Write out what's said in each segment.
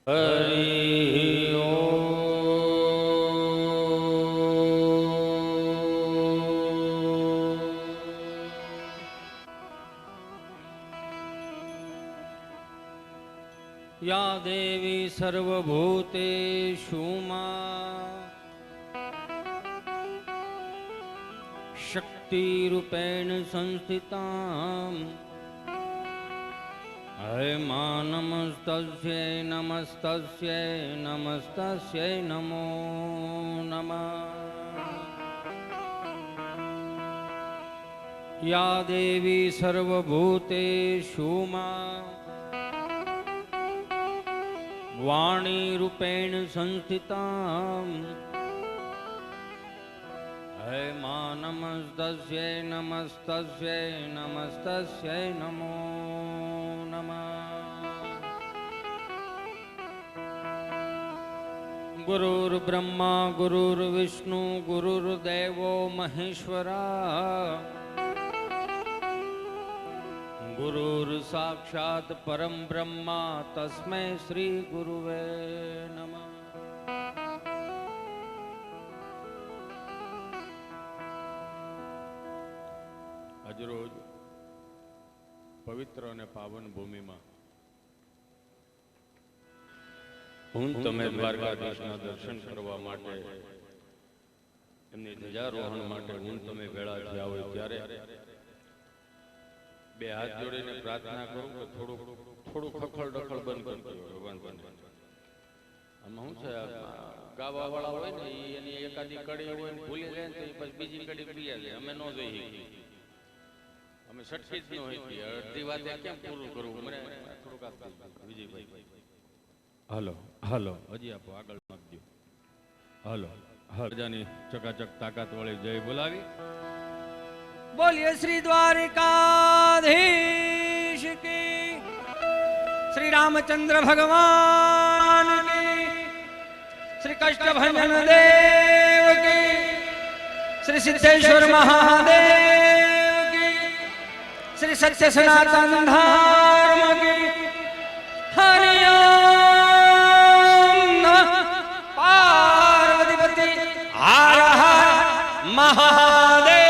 હરિ ઓમ. યા દેવી સર્વભૂતેષુ માં શક્તિરૂપેણ સંસ્થિતા હે મા નમસ્તસ્યૈ નમસ્તસ્યૈ નમસ્તસ્યૈ નમો નમઃ. યા દેવી સર્વભૂતેષુ માં વાણી રૂપેણ સંસ્થિતા હે મા નમસ્તસ્યૈ નમસ્તસ્યૈ નમસ્તસ્યૈ નમો નમઃ. ગુરુર્બ્રહ્મા ગુરુર્વિષ્ણુ ગુરુર્દેવો મહેશ્વરા ગુરુર સાક્ષાત પરમ બ્રહ્મા તસ્મૈ શ્રી ગુરુવે નમઃ. આજરોજ પવિત્ર અને પાવન ભૂમિમાં હું તમે દ્વારકાધીશના દર્શન કરવા માટે એમની ધ્વજારોહણ માટે હું તમે ભેળા થયા હોય ત્યારે બે હાથ જોડીને પ્રાર્થના કરું કે થોડું ખખડ ડખડ બંધ કરજો ભગવાન બંધ. આમાં શું છે, ગાવા વાળા હોય ને એની એકાદી કડી હોય ને ભૂલી જાય ને તો પછી બીજી કડી પ્રિયા જાય. અમે ન જોઈ અમે સટકી જ ન હોય અડધી વાતે કેમ પૂરું કરવું. મને થોડુંક આપજો વિજયભાઈ. હાલો હાલો હજી આપો આગળ નાખજો. હાલો હરજાની ચકાચક તાકાત વાળી જય બોલાવી. બોલીએ શ્રી દ્વારિકાધીશ કી, શ્રી રામચંદ્ર ભગવાન કી, શ્રી કષ્ટભંજન દેવ કી, શ્રી સિદ્ધેશ્વર મહાદેવ કી, શ્રી સત્ય સનાતન ધર્મ કી. હરિ ઓમ પાર્વતીપતિ હર હર મહાદેવ.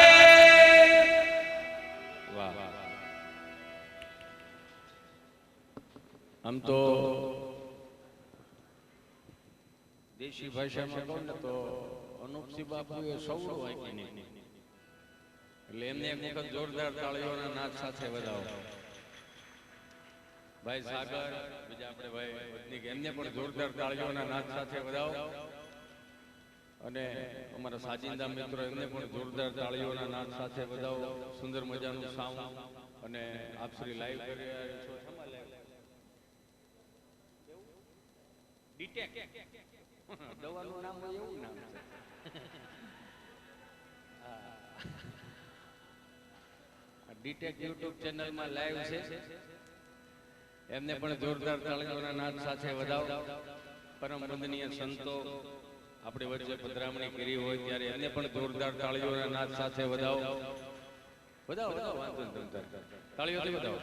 આમ તો દેશી ભાષામાં કહું ને તો અનુપસિંહ બાપુએ સૌનું વાંકી નહીં, એટલે એમને એક વખત જોરદાર તાળીઓના નાદ સાથે વધાવો. ભાઈ સાગર, બીજા આપણે ભાઈ વતનીક, એમને પણ જોરદાર તાળીઓના નાદ સાથે વધાવો. અને અમારા સાજિંદા મિત્રો એમને પણ જોરદાર તાળીઓના નાદ સાથે વધાવો. સુંદર મજાનું સાઉન્ડ અને આપ શ્રી લાઈવ કરી રહ્યા છો. દવાનું નામ એવું નામ છે. ડીટેક યુટ્યુબ ચેનલમાં લાઈવ છે, એમને પણ જોરદાર તાળીઓના નાદ સાથે વધાવો. પરમ વંદનીય સંતો આપણી વચ્ચે પધરામણી કરી હોય ત્યારે એમને પણ જોરદાર તાળીઓના નાદ સાથે વધાવો. વધાવો વધાવો, વાંધો નહીં, તાળીઓથી વધાવો.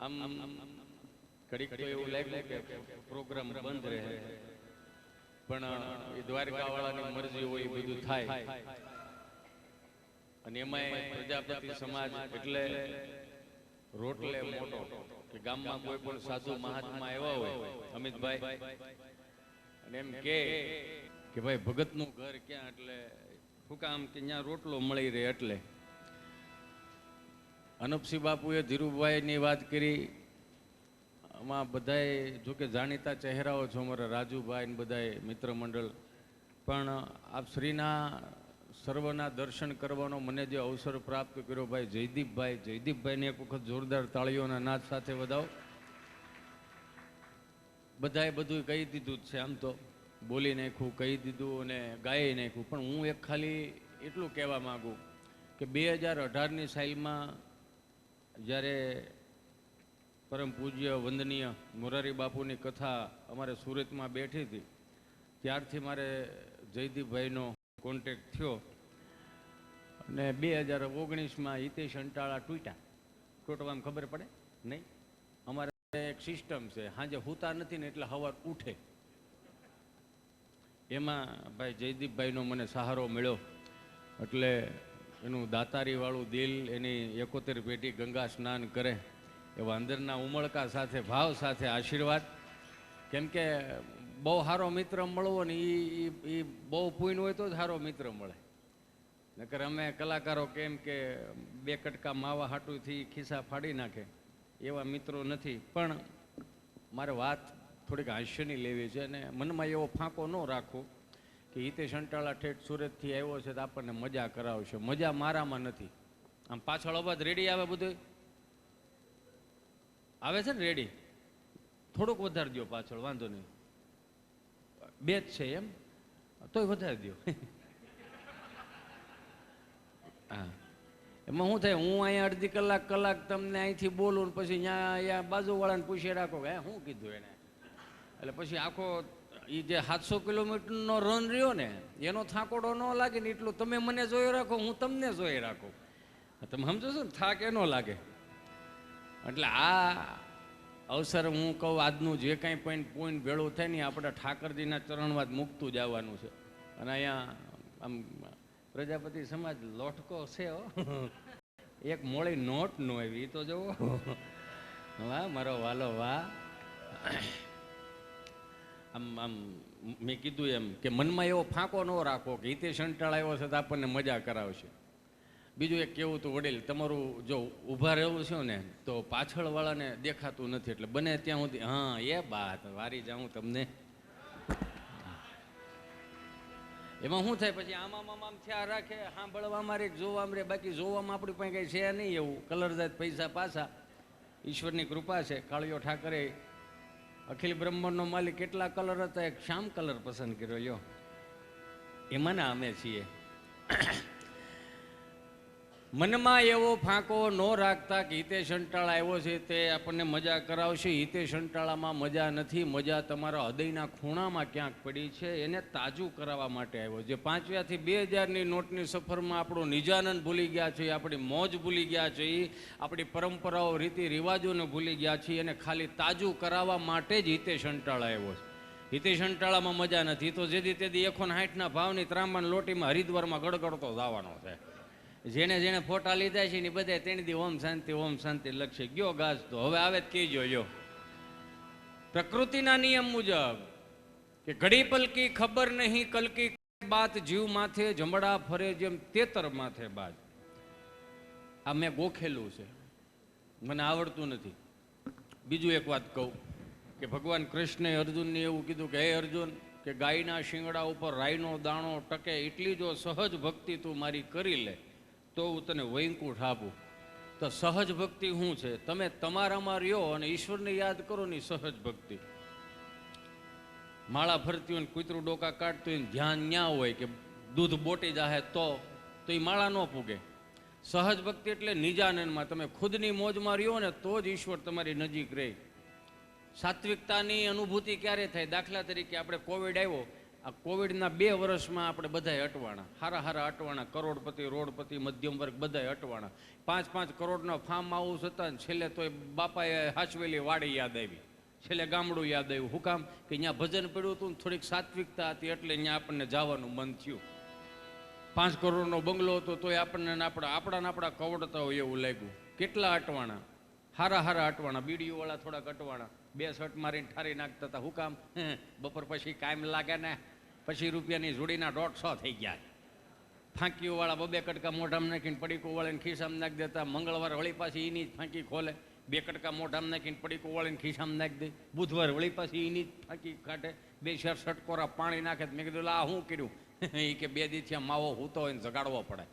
આમ ઘડીક તો એવું લાગ્યું કે પ્રોગ્રામ બંધ રહે, પણ એ દ્વારકા વાળાની મરજી હોય એ બધું થાય. અને એમાંય પ્રજાપતિ સમાજ એટલે રોટલે મોટો કે ગામમાં કોઈ પણ સાધુ મહાત્મા આવ્યા હોય અમિતભાઈ અને એમ કે ભાઈ ભગતનું ઘર ક્યાં, એટલે શું કામ કે ત્યાં રોટલો મળી રહે. એટલે અનુપસિંહ બાપુએ ધીરુભાઈની વાત કરી. આમાં બધાએ જોકે જાણીતા ચહેરાઓ છો, અમારા રાજુભાઈ ને બધાએ મિત્ર મંડળ, પણ આપ શ્રીના સર્વના દર્શન કરવાનો મને જે અવસર પ્રાપ્ત કર્યો ભાઈ જયદીપભાઈને એક વખત જોરદાર તાળીઓના નાદ સાથે વધાવો. બધાએ બધું કહી દીધું જ છે, આમ તો બોલી નાખ્યું, કહી દીધું અને ગાઈ નાખ્યું. પણ હું એક ખાલી એટલું કહેવા માગું કે 2018ની સાલમાં જ્યારે પરમ પૂજ્ય વંદનીય મોરારી બાપુની કથા અમારે સુરતમાં બેઠી હતી, ત્યારથી મારે જયદીપભાઈનો કોન્ટેક્ટ થયો અને 2019માં હિતેશ અંટાળા તૂટ્યા. તૂટવામાં ખબર પડે નહીં? અમારે એક સિસ્ટમ છે, સાંજે સૂતા નથી ને એટલે સવાર ઉઠે. એમાં ભાઈ જયદીપભાઈનો મને સહારો મળ્યો, એટલે એનું દાતારીવાળું દિલ, એની 71 પેટી ગંગા સ્નાન કરે એવા અંદરના ઉમળકા સાથે, ભાવ સાથે આશીર્વાદ. કેમ કે બહુ સારો મિત્ર મળવો ને એ બહુ પુણ્ય હોય તો જ સારો મિત્ર મળે. નકર અમે કલાકારો કેમ કે 2 કટકા માવા હાટુથી ખિસ્સા ફાડી નાખે એવા મિત્રો નથી. પણ મારે વાત થોડીક હાસ્યની લેવી છે અને મનમાં એવો ફાંકો ન રાખો કે હિતેશ અંટાળા ઠેઠ સુરતથી આવ્યો છે તો આપણને મજા કરાવશે. મજા મારામાં નથી. આમ પાછળ અવાજ રેડી આવે, બધું આવે છે ને રેડી? થોડુંક વધારી દો પાછળ, વાંધો નહીં. 2 જ છે એમ? તોય વધારી દો. હા, એમાં શું થાય, હું અહીંયા અડધી કલાક તમને અહીંથી બોલું, પછી અહીંયા બાજુવાળાને પૂછી રાખો કે શું કીધું એને, એટલે પછી આખો એ જે 700 કિલોમીટરનો રન રહ્યો ને એનો થાકોડો ન લાગે ને એટલું તમે મને જોઈ રાખો, હું તમને જોઈ રાખું. તમે સમજો છો ને, થાક એનો લાગે. એટલે આ અવસર હું કહું, આજનું જે કાંઈ પોઈન્ટ ભેળું થાય ને આપણે ઠાકરજીના ચરણમાં જ મૂકતું જવાનું છે. અને અહીંયા આમ પ્રજાપતિ સમાજ લોટકો છે હો, એક મોળી નોટ નો આવી, એ તો જુઓ. વાહ મારો વાલો વાહ. આમ મેં કીધું એમ કે મનમાં એવો ફાંકો ન રાખો કે હિતેશ અંટાળા આવ્યો છે તો આપણને મજા કરાવશે. બીજું એક કેવું તો વડીલ, તમારું જો ઊભા રહેવું છે ને તો પાછળવાળાને દેખાતું નથી, એટલે બને ત્યાં સુધી હા એ બાત વારી જાઉં તમને. એમાં શું થાય, પછી આમ થયા રાખે, સાંભળવામાં રે, જોવામાં રે, બાકી જોવામાં આપણી પાસે કંઈ છે નહીં એવું. કલરદાર પૈસા પાછા, ઈશ્વરની કૃપા છે. કાળિયો ઠાકરે અખિલ બ્રહ્માંડનો માલિક કેટલા કલર હતા, એક શ્યામ કલર પસંદ કર્યો. યો એમાં અમે છીએ. મનમાં એવો ફાંકો ન રાખતા કે હિતેશ અંટાળા આવ્યો છે તે આપણને મજા કરાવશે. હિતેશ અંટાળામાં મજા નથી, મજા તમારા હૃદયના ખૂણામાં ક્યાંક પડી છે, એને તાજું કરાવવા માટે આવ્યો. જે 5 થી 2000ની નોટની સફરમાં આપણો નિજાનંદ ભૂલી ગયા છે, આપણી મોજ ભૂલી ગયા છે, આપણી પરંપરાઓ રીતિ રિવાજોને ભૂલી ગયા છે, એને ખાલી તાજું કરાવવા માટે જ હિતેશ અંટાળા આવ્યો છે. હિતેશ અંટાળામાં મજા નથી તો જેથી તેથી 160ના ભાવની ત્રાંબાન લોટીમાં હરિદ્વારમાં ગડગડતો જવાનો છે. જેને જેને ફોટા લીધા છે ને બધા તેની દી ઓમ શાંતિ લખશે. ગયો ગાજ તો હવે આવે જ કહેજો. યો પ્રકૃતિના નિયમ મુજબ કે ઘડી પલકી ખબર નહીં કલકી બાત, જીવ માથે જમડા ફરે જેમ તેતર માથે બાજ. આ મેં ગોખેલું છે, મને આવડતું નથી. બીજું એક વાત કહું કે ભગવાન કૃષ્ણે અર્જુનને એવું કીધું કે હે અર્જુન, કે ગાયના શિંગડા ઉપર રાઈનો દાણો ટકે એટલી જો સહજ ભક્તિ તું મારી કરી લે તો હું તને વૈકુંઠ આપું. તો સહજ ભક્તિ શું છે? તમે તમારામાં રહ્યો અને ઈશ્વરને યાદ કરો ને સહજ ભક્તિ. માળા ફરતી હોય ને કૂતરું ડોકા કાઢતું હોય ને ધ્યાન ન્યા હોય કે દૂધ બોટી જાહે તો એ માળા ન પૂગે. સહજ ભક્તિ એટલે નિજાનંદમાં તમે ખુદની મોજમાં રહ્યો ને તો જ ઈશ્વર તમારી નજીક રહે. સાત્વિકતાની અનુભૂતિ ક્યારે થાય? દાખલા તરીકે આપણે કોવિડ આવ્યો, આ કોવિડના 2 વર્ષમાં આપણે બધાય અટવાણા, હારા અટવાણા, કરોડપતિ, રોડપતિ, મધ્યમ વર્ગ બધાય અટવાણા. 5-5 કરોડના ફાર્મ હાઉસ હતા ને છેલ્લે તો બાપાએ હાચવેલી વાડી યાદ આવી, છેલ્લે ગામડું યાદ આવ્યું. શું કામ? કે ત્યાં ભજન પડ્યું હતું ને થોડીક સાત્વિકતા હતી એટલે ત્યાં આપણને જવાનું મન થયું. 5 કરોડનો બંગલો હતો તોય આપણને આપણા કવડતા હોય એવું લાગ્યું. કેટલા અટવાણા, હારા અટવાણા. બીડીઓવાળા થોડાક અટવાણા, 2 શર્ટ મારીને ઠારી નાખતા હતા. શું કામ? બપોર પછી કાયમ લાગે ને, પછી રૂપિયાની જોડીના 150 થઈ ગયા. ફાંકીઓવાળા 2 કટકા મોઢામાં નાખીને પડીકો વાળીને ખિસ્સામાં નાખી દેતા. મંગળવાર વળી પાછી એની જ ફાંકી ખોલે, 2 કટકા મોઢામાં નાખીને પડીકો વાળીને ખિસ્સામાં નાખી દે. બુધવાર વળી પાછી એની જ ફાંકી કાઢે, 2 શેર ષટકોરા પાણી નાખે. મેં કીધું આ શું કર્યું? એ કે 2 દિવસથી માવો હૂતો હોય ને જગાડવો પડે.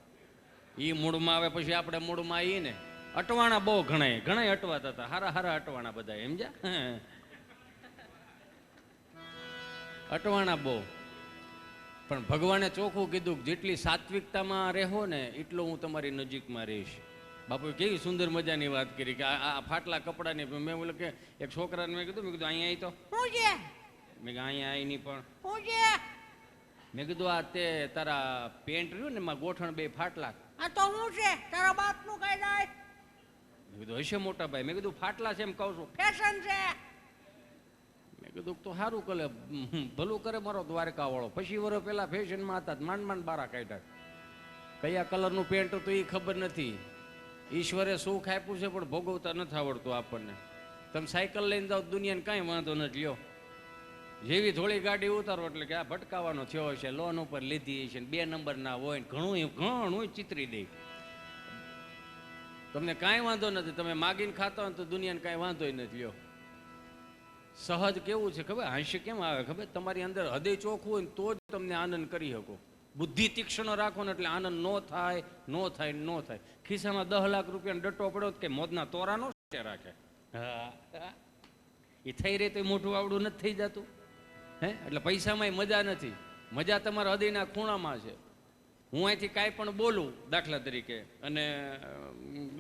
એ મૂળમાં આવે પછી આપણે મૂળમાં આવીએ ને. અટવાણા બહુ ઘણા અટવાતા હતા, હારા અટવાણા બધા. સમજ્યા? અટવાણા બહુ. પણ ભગવાને ચોખ્ખું કીધું કે જેટલી સાત્વિકતામાં રહો ને એટલો હું તમારી નજીકમાં રહીશ. બાપુએ કેવી સુંદર મજાની વાત કરી કે આ ફાટલા કપડાની. મેં બોલે કે એક છોકરાને મેં કીધું અહીંયા આવી તો મેં કીધું અહીંયા આવી નહીં પણ મેં કીધું આ તે તારા પેન્ટ રહ્યું ને એમાં ગોઠણ 2 ફાટલા. આ તો હું છે તારા બાપનું કઈ જાય. મેં કીધું હશે મોટા ભાઈ. મેં કીધું ફાટલા છે એમ કહું છું. ફેશન છે. મેં કીધું તો સારું કરે, ભલું કરે મારો દ્વારકા વાળો. પછી વર્ષ પહેલા ફેશનમાં હતા, માંડ માંડ બારા કાઢ્યા. કયા કલરનું પેન્ટ હતું એ ખબર નથી. ઈશ્વરે સુખ આપ્યું છે પણ ભોગવતા નથી આવડતું આપણને. તમે સાયકલ લઈને જાઓ દુનિયાને કાંઈ વાંધો નથી લ્યો. જેવી થોડી ગાડી ઉતારો એટલે કે આ ભટકાવાનો થયો હશે, લોન ઉપર લીધી છે, 2 નંબર ના હોય ને ઘણું ચિતરી દે. તમને કાંઈ વાંધો નથી, તમે માગીને ખાતા હોય તો દુનિયાને કાંઈ વાંધો નથી લ્યો. સહજ કેવું છે ખબર? હાસ્ય કેમ આવે ખબર? તમારી અંદર હૃદય ચોખ્ખું હોય ને તો જ તમને આનંદ કરી શકો. બુદ્ધિ તીક્ષ્ણ રાખો ને એટલે આનંદ નો થાય, નો થાય, નો થાય. ખિસ્સામાં 10 લાખ રૂપિયાનો ડટ્ટો પડ્યો કે મોજના તોરાનો રાખે. હા, એ થઈ રહી તો મોટું આવડું નથી થઈ જતું. હે એટલે પૈસામાં મજા નથી, મજા તમારા હૃદયના ખૂણામાં છે. હું અહીંથી કાંઈ પણ બોલું દાખલા તરીકે અને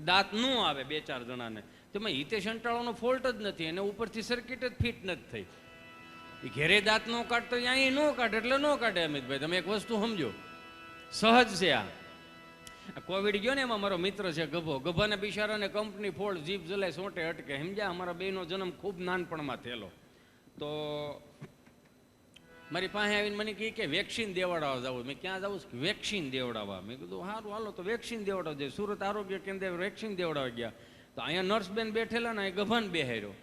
દાંત ન આવે 2-4 જણાને, તો એમાં હિતેશ અંટાળાનો ફોલ્ટ જ નથી, એને ઉપરથી સર્કિટ જ ફિટ નથી થઈ. એ ઘેરે દાંત ન કાઢતો અહીં ન કાઢે એટલે ન કાઢે. અમિતભાઈ તમે એક વસ્તુ સમજો, સહજ છે આ. કોવિડ ગયો ને એમાં મારો મિત્ર છે ગભો, ગભાને બિચારાને કંપની ફોલ્ડ, જીભ જલાય, સોંટે અટકે. સમજ્યા? અમારા બેનો જન્મ ખૂબ નાનપણમાં થયેલો. તો મારી પાસે આવીને મને કહે કે વેક્સિન દેવડાવવા જવું. મેં ક્યાં જવું? વેક્સિન દેવડાવવા. મેં કીધું સારું હાલો તો વેક્સિન દેવડાવવા જાય. સુરત આરોગ્ય કેન્દ્રે વેક્સિન દેવડાવવા ગયા તો અહીંયા નર્સબેન બેઠેલા ને ગભાન બેહાર્યો.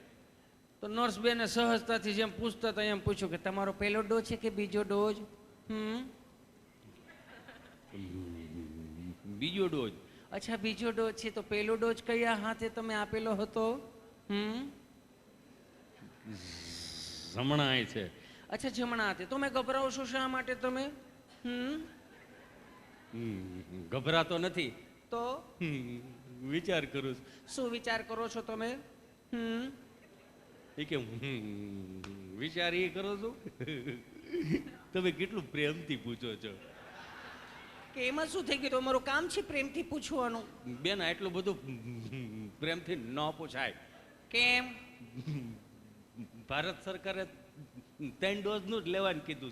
તો નર્સબેને સહજતાથી જેમ પૂછતા હતા એમ પૂછ્યું કે તમારો પહેલો ડોઝ છે કે બીજો ડોઝ? બીજો ડોઝ. અચ્છા બીજો ડોઝ છે, તો પહેલો ડોઝ કયા હાથે તમે આપેલો હતો? જમણા છે. અચ્છા જમણા હાથે. તો મેં ગભરાવો છો શા માટે તમે? ગભરાતો નથી તો વિચાર કરું છું. શું વિચાર કરો છો તમે? એ કે વિચાર એ કરો છો? તમે કેટલું પ્રેમથી પૂછો છો કે એમાં શું થઈ ગયું? તમારું કામ છે પ્રેમથી પૂછવાનું. બેન એટલું બધું પ્રેમથી ન પૂછાય. કેમ? ભારત સરકારે 3 ડોઝનું જ લેવાનું કીધું.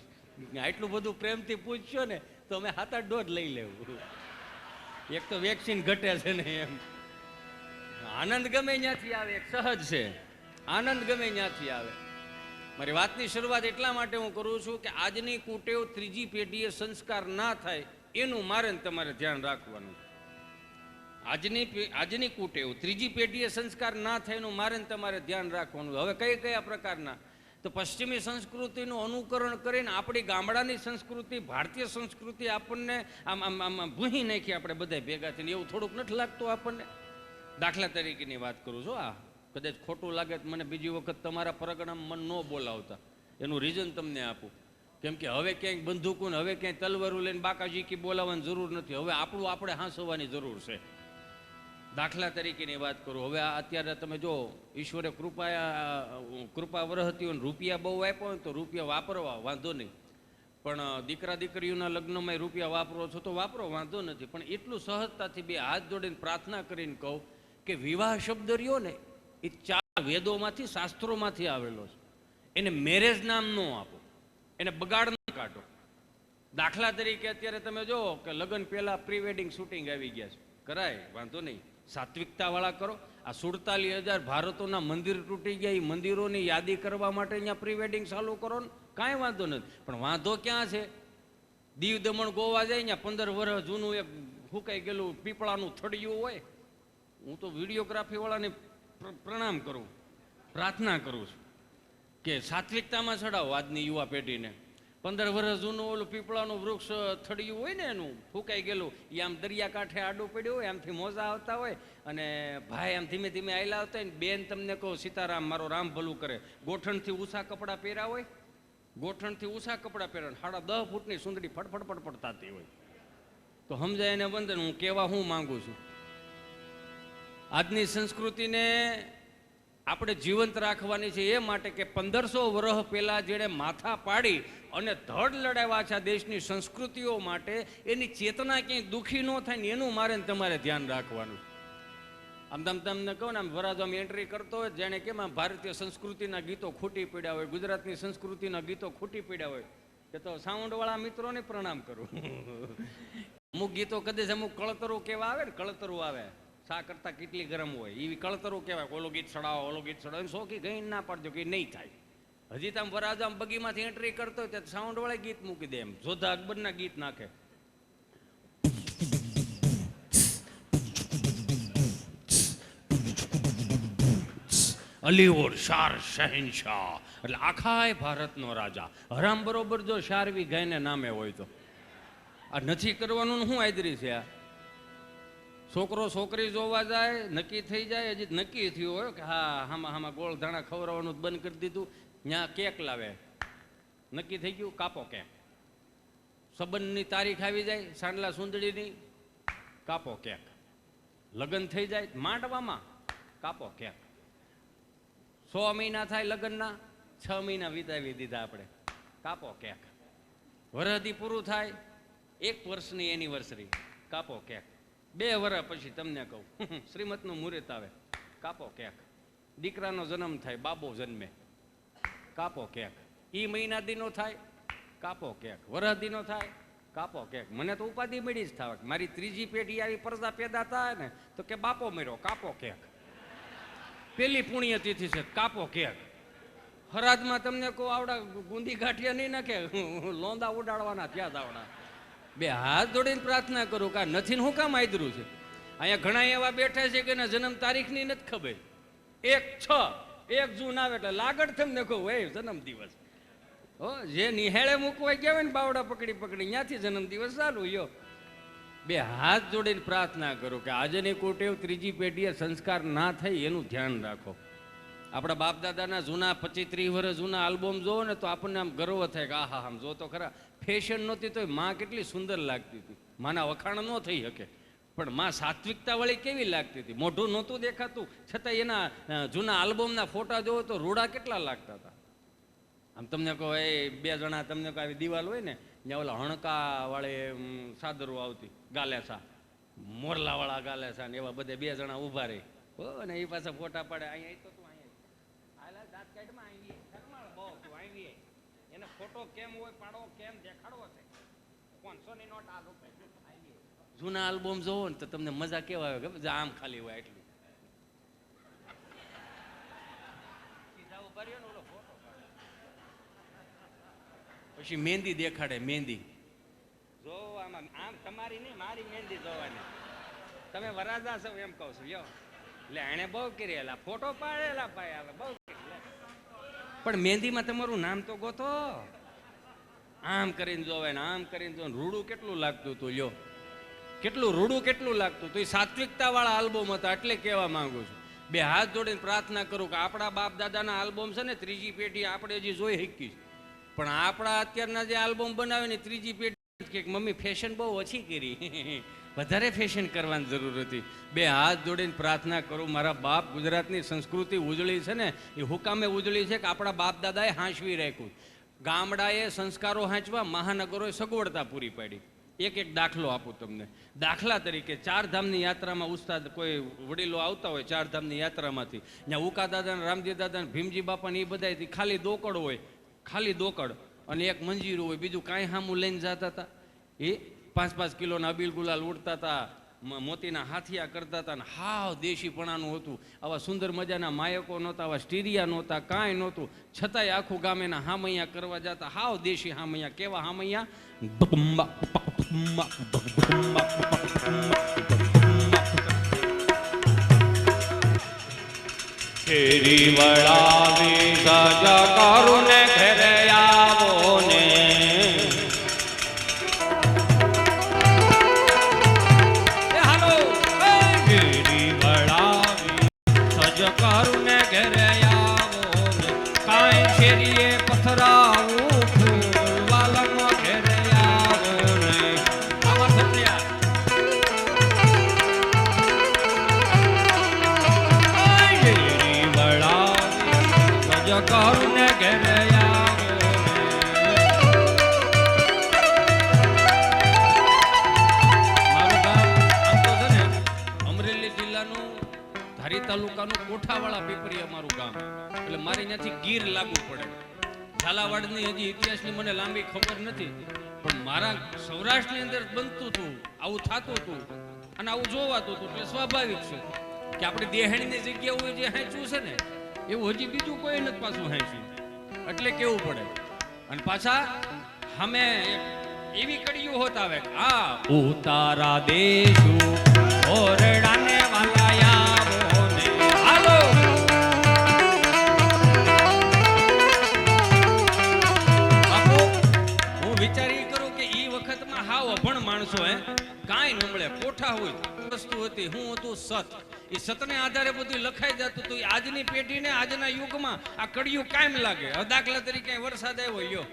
આટલું બધું પ્રેમથી પૂછશો ને તો અમે 7-8 ડોઝ લઈ લેવું. એક તો વેક્સિન ઘટે છે ને એમ. આનંદ ગમે ત્યાંથી આવે, એક સહજ છે. આનંદ ગમે ત્યાંથી આવે. મારી વાતની શરૂઆત એટલા માટે હું કરું છું કે આજની કુટેવ ત્રીજી પેઢીએ સંસ્કાર ના થાય એનું મારે તમારે ધ્યાન રાખવાનું. આજની કુટેવ ત્રીજી પેઢીએ સંસ્કાર ના થાય એનું મારે તમારે ધ્યાન રાખવાનું. હવે કયા પ્રકારના? તો પશ્ચિમી સંસ્કૃતિનું અનુકરણ કરીને આપણી ગામડાની સંસ્કૃતિ, ભારતીય સંસ્કૃતિ આપણને આમ ભૂહી નાખી આપણે બધા ભેગા થઈને. એવું થોડુંક નથી લાગતું આપણને? દાખલા તરીકેની વાત કરું છું. કદાચ ખોટું લાગે તો મને બીજી વખત તમારા પરગણામાં મન ન બોલાવતા. એનું રીઝન તમને આપું. કેમ કે હવે ક્યાંય બંદૂકો ને હવે ક્યાંય તલવારું લઈને બાકાજીકી બોલાવવાની જરૂર નથી. હવે આપણું આપણે હાંસવાની જરૂર છે. દાખલા તરીકેની વાત કરું. હવે અત્યારે તમે જો ઈશ્વરે કૃપા વરહતી હોય, રૂપિયા બહુ આપ્યો હોય તો રૂપિયા વાપરવા વાંધો નહીં. પણ દીકરા દીકરીઓના લગ્નમાં રૂપિયા વાપરો છો તો વાપરો, વાંધો નથી. પણ એટલું સહજતાથી 2 હાથ જોડીને પ્રાર્થના કરીને કહું કે વિવાહ શબ્દ રહ્યો ને એ 4 વેદોમાંથી, શાસ્ત્રોમાંથી આવેલો છે. એને મેરેજ નામ ન આપો, એને બગાડ ન કાઢો. દાખલા તરીકે અત્યારે તમે જો કે લગ્ન પહેલા પ્રી વેડિંગ શૂટિંગ આવી ગયા છે. કરાય, વાંધો નહીં. સાત્વિકતા વાળા કરો. આ 47,000 ભારતોના મંદિર તૂટી ગયા, એ મંદિરોની યાદી કરવા માટે અહીંયા પ્રી વેડિંગ ચાલુ કરો ને કાંઈ વાંધો નથી. પણ વાંધો ક્યાં છે? દીવ દમણ ગોવા જાય ત્યાં 15 વર્ષ જૂનું એક ફૂંકાઈ ગયેલું પીપળાનું થડિયું હોય. હું તો વિડીયોગ્રાફી વાળાને પ્રણામ કરું, પ્રાર્થના કરું છું કે સાત્વિકતામાં ચડાવો આજની યુવા પેઢીને. 15 વર્ષ જૂનું ઓલું પીપળાનું વૃક્ષ થડિયું હોય ને એનું ફૂંકાઈ ગયેલું, એ આમ દરિયાકાંઠે આડું પડ્યું હોય, આમથી મોજા આવતા હોય અને ભાઈ આમ ધીમે ધીમે આયલા આવતા હોય ને બેન તમને કહો સીતારામ મારો રામ ભલું કરે, ગોઠણથી ઊંચા કપડાં પહેર્યા હોય, ગોઠણથી ઊંચા કપડાં પહેર્યા, 10.5 ફૂટની સુંદરી ફટફટ ફટફટ થતી હોય. તો સમજાય એને બંધન. હું કહેવા હું માંગુ છું, આજની સંસ્કૃતિને આપણે જીવંત રાખવાની છે. એ માટે કે 1500 વર્ષ પહેલાં જેણે માથા પાડી અને ધડ લડાવ્યા છે આ દેશની સંસ્કૃતિઓ માટે, એની ચેતના ક્યાંય દુઃખી ન થાય ને એનું મારે તમારે ધ્યાન રાખવાનું. આમ તમને કહું ને, આમ વરાજો આમ એન્ટ્રી કરતો હોય જાણે કેમ આમ ભારતીય સંસ્કૃતિના ગીતો ખૂટી પડ્યા હોય, ગુજરાતની સંસ્કૃતિના ગીતો ખૂટી પડ્યા હોય, કે તો સાઉન્ડવાળા મિત્રોને પ્રણામ કરું. અમુક ગીતો કદાચ અમુક કળતરું કેવા આવે ને, કળતરું આવે, સા કરતા કેટલી ગરમ હોય એવી કળતરું કહેવાય. ઓલું ગીત સડાવો, ઓલું ગીત સડાવો, શોખી ગઈ ના પાડજો કે નહીં થાય. હજી તમે વરાજામ બગીમાંથી એન્ટ્રી કરતો હોય ત્યાં સાઉન્ડ વાળા ગીત મૂકી દે, એમ જોધા અકબરના ગીત નાખે. અલી ઓર શાર શહેનશાહ એટલે આખાય ભારતનો રાજા. હરામ બરોબર જો શારવી ગાયને નામે હોય તો આ નથી કરવાનું શું આદરી છે? આ છોકરો છોકરી જોવા જાય, નક્કી થઈ જાય, હજી નક્કી થયું હોય કે હા હામાં ગોળ ધાણા ખવડાવવાનું બંધ કરી દીધું, ત્યાં કેક લાવે, નક્કી થઈ ગયું, કાપો કેક. સંબંધની તારીખ આવી જાય, સાંડલા સુંદડીની, કાપો કેક. લગ્ન થઈ જાય માંડવામાં, કાપો કેક. 100 મહિના થાય લગ્નના, 6 મહિના વિતાવી દીધા આપણે, કાપો કેક. વરહદી પૂરું થાય, 1 વર્ષની એનિવર્સરી, કાપો કેક. 2 વર્ષ પછી તમને કહું શ્રીમતનું મુહૂર્ત આવે, કાપો કેક. દીકરાનો જન્મ થાય, બાબો જન્મે, કાપો કેક. ઈ મહિના દીનો થાય, કાપો કેક. વરહદીનો થાય, કાપો કેક. મને તો ઉપાધિ મળી જ થાય, મારી 3જી પેઢી આવી પરદા પેદા થાય ને તો કે બાપો મર્યો, કાપો કેક. પેલી પુણ્યતિથિ છે, કાપો કેક. હરાદમાં તમને કહું આવડા ગુંદી ગાંઠિયા નહીં નાખે, લોંદા ઉડાડવાના ત્યાં આવડા. 2 હાથ જોડીને પ્રાર્થના કરું કે નથી હું કામ આદરું છે. અહીંયા ઘણા એવા બેઠા છે કે જન્મ તારીખની નથી ખબર. 1 જૂન આવે એટલે લાગડ તમને કહું એ જન્મ દિવસ. હો જે નિહેળે મૂકવા ગયા હોય ને બાવડા પકડી ત્યાંથી જન્મ દિવસ ચાલુ. યો 2 હાથ જોડીને પ્રાર્થના કરું કે આજની કુટેવ 3જી પેઢીએ સંસ્કાર ના થાય એનું ધ્યાન રાખો. આપણા બાપ દાદાના જૂના 25-30 વર્ષ જૂના આલ્બમ જોવો ને તો આપણને આમ ગર્વ થાય કે આહા આમ જો તો ખરા. ફેશન નહોતી તો માં કેટલી સુંદર લાગતી હતી. માના વખાણ ન થઈ શકે, પણ માં સાત્વિકતા વાળી કેવી લાગતી હતી. મોઢું નહોતું દેખાતું છતાં એના જૂના આલ્બમના ફોટા જોવો તો રૂડા કેટલા લાગતા હતા. આમ તમને કહો એ 2 જણા તમને કહો આવી દિવાલ હોય ને ત્યાં ઓલા હણકા વાળી સાદરો આવતી, ગાલેસા, મોરલા વાળા ગાલેસા ને એવા બધે 2 જણા ઊભા રહી હો ને એ પાછા ફોટા પાડે. અહીંયા તો તું અહીંયા દાંત કાઢમાં આવી બહુ તું આવી એને ફોટો કેમ હોય પાડો કેમ દેખાડવો છે. 500ની નોટ આ રૂપિયા. જૂના આલ્બમ જોવો ને તો તમને મજા કેવા આવે કે આમ ખાલી હોય એટલું. પછી મહેંદી દેખાડે, મહેંદી જો આમાં આમ તમારી નહીં મારી મહેંદી જોવાની. તમે વરાજા છો એમ કહું છું. યો એટલે એને બહુ કરેલા ફોટો પાડેલા ભાઈ આવે બહુ, પણ મહેંદીમાં તમારું નામ તો ગોતો. આમ કરીને જોવે ને આમ કરીને જોવે. રૂડું કેટલું લાગતું હતું, લ્યો કેટલું રૂડું કેટલું લાગતું હતું. એ સાત્વિકતા વાળા આલ્બમ હતા એટલે કહેવા માંગુ છું. 2 હાથ જોડીને પ્રાર્થના કરું કે આપણા બાપ દાદાના આલ્બમ છે ને 3જી પેઢી આપણે હજી જોઈ શકી, પણ આપણા અત્યારના જે આલ્બમ બનાવે ને 3જી પેઢી કે મમ્મી ફેશન બહુ ઓછી કરી, વધારે ફેશન કરવાની જરૂર હતી. 2 હાથ જોડીને પ્રાર્થના કરું મારા બાપ ગુજરાતની સંસ્કૃતિ ઉજળી છે ને એ હુકામે ઉજળી છે કે આપણા બાપ દાદાએ હાંચવી રાખ્યું. ગામડાએ સંસ્કારો હાંચવા મહાનગરોએ સગવડતા પૂરી પાડી. એક દાખલો આપું તમને. દાખલા તરીકે 4 ધામની યાત્રામાં ઉસ્તાદ કોઈ વડીલો આવતા હોય 4 ધામની યાત્રામાંથી, ત્યાં ઉકા દાદા, રામજી દાદા, ભીમજી બાપા ને એ બધા ખાલી દોકડ હોય, ખાલી દોકડ અને એક મંજીરું હોય, બીજું કાંઈ હામું લઈને જતા હતા. એ 5-5 કિલોના અબીલ ગુલાલ ઉડતા હતા, મોતીના હાથિયા કરતા હતા, ને હાવ દેશીપણાનું હતું. આવા સુંદર મજાના માયકો નહોતા, આવા સ્ટીરિયા નહોતા, કાંઈ નહોતું, છતાંય આખું ગામ એના હામૈયા કરવા જતા. હાવ દેશી હામૈયા. કેવા હામૈયા? ફેરી વળાવી સજા કરું ને ઘરે આવો ને. હાલો ફેરી વળાવી સજા કરું ને ઘરે આવો ને. કાંઈ શેરીએ પથરાવું ફૂલવાલામાં ઘેરે આવો ને. આમાં સત્યા ફેરી વળાવી સજા કરું ને ઘરે આવો ને. મારું ગામ આમ તો છે ને અમરેલી જિલ્લાનું ધારી તાલુકાનું કોઠાવાળા પીપરી અમારું ગામ, એટલે મારે ત્યાંથી ગીર લાગુ પડે. ઝાલાવાડની હજી ઇતિહાસની મને લાંબી ખબર નથી, પણ મારા સૌરાષ્ટ્રની અંદર બનતું હતું, આવું થતું હતું. અને આવું જોવાતું હતું એટલે સ્વાભાવિક છે કે આપણે દેહણીની જગ્યાએ જે હાંચ્યું છે ને એવું હજી બીજું કોઈ નથી પાછું હાંચ્યું, એટલે કેવું પડે. અને પાછા અમે એવી કડીઓ હોત આવે, આ ઉતારા દેશો ઓરડાને વાલાયા ને હાલો. બાપુ હું વિચારી કરું કે ઈ વખતમાં હાવ અભણ માણસો કાંઈ ન મળે, કોઠા હોય વસ્તુ હતી, હું હતું સત. એ સતને આધારે બધું લખાઈ જતું હતું. આજની પેઢીને આજના યુગમાં આ કડિયું કાયમ લાગે. દાખલા તરીકે વરસાદ આવ્યો, લ્યો